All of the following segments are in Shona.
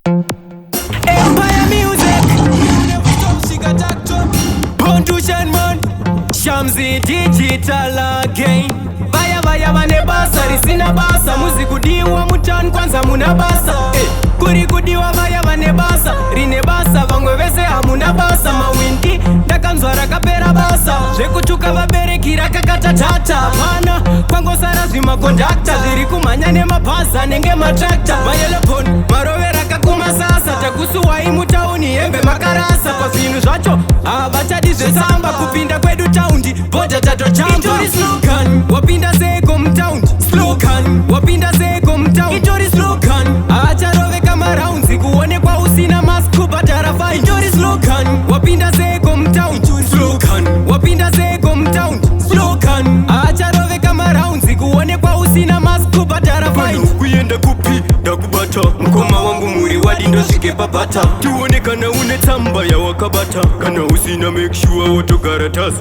Empire Music, Pontushan man, Shamsi Digital again. Vaya vaya vane basa, risina basa, muzikudiwa mutan kwanza muna basa. Kurikudiwa vaya vane basa, rine basa, vangwevese hamuna basa. Mawinti, dakanzwara kapera basa, zvekutuka vabere kiraka katatata. Pana, kwango sara zvima kondakta, ziri kumanya mabhaza nenge matrakta. Mayelepon, marovera kakumasasa, takusuwai mutauni hembe makarasa. Pazvinhu zvacho, havachadi zvesamba, kupinda kwedu taundi, bhodha tatochamba. Itori slogan, wapinda seko mutaundi, slogan, wapinda seko mutaundi. Itori slogan, haacharoveka maraunzi, kuonekwa usina mask kubhadhara fine. Itori slogan, wapinda seko mutaundi, slogan, wapinda seko mutaundi, slogan, haacharoveka maraunzi, kuonekwa usina mask kubhadhara fine. Kuenda kupi ndakubata, mukoma wangu muri wadi ndosvike pabata. Tione kana une tsamba yawakabata, kana usina make sure wotogara tasi.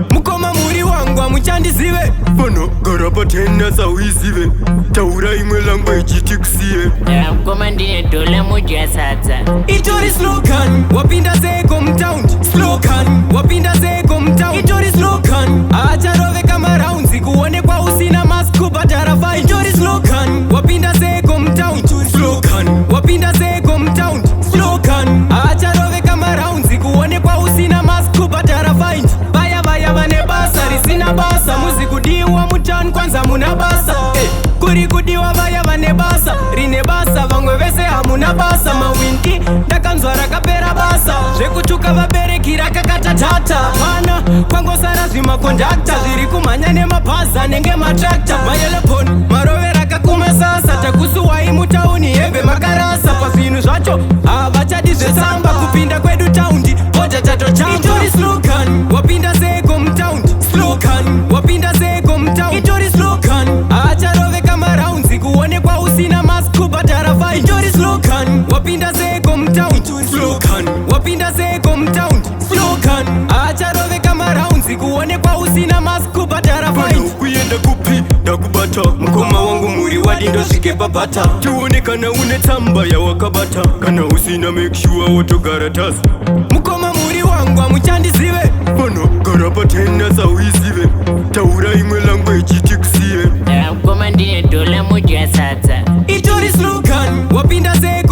Mukoma muri wangu hamuchandizive, pano gara patenda sauizive. Taura imwe language tikusiye. Mukoma ndine dola moja sadza. Itori slogan, wapinda seko mutaundi, slogan, wapinda seko mutaundi. Itori slogan, haacharoveka maraunzi, kuonekwa usina mask kubhadhara fine. Itori slogan, wapinda seko mutaundi, slogan, wapinda seko mutaundi, slogan, haacharoveka maraunzi, kuonekwa usina mask kubhadhara fine. Vaya vaya vane basa, risina basa, muzikudiwa mutan kwanza muna basa. Kurikudiwa vaya vane basa, rine basa, vangwe vese hamuna basa. Mawinti, dakanzwara kapera basa, zvekutuka vabereki rakakatatata. Pana, kwango sara zvima kondakta, zviri kumanya nemabhaza nenge matrakta. Mayelepon, marovera kakumasasa, takusuwai mutauni hembe makarasa. Pazvinhu zvacho, havachadi zvesamba, kupinda kwedu taundi, bhodha tatochamba. Itori slogan, wapinda seko mutaundi, slogan, wapinda seko mutaundi. Itori slogan, haacharoveka maraunzi, kuonekwa usina mask kubhadhara fine. Itori slogan, wapinda seko mutaundi, slogan, wapinda seko mutaundi, slogan, haacharoveka maraunzi, kuonekwa usina mask kubhadhara fine. Kuenda kupi ndakubata, mukoma wangu muri wadi ndosvike pabata. Tione kana une tsamba yawakabata, kana usina make sure wotogara tasi. Mukoma muri wangu hamuchandizive, pano gara patenda sauizive. Taura imwe language tikusiye. Mukoma ndine dola moja sadza. Itori slogan, wapinda seko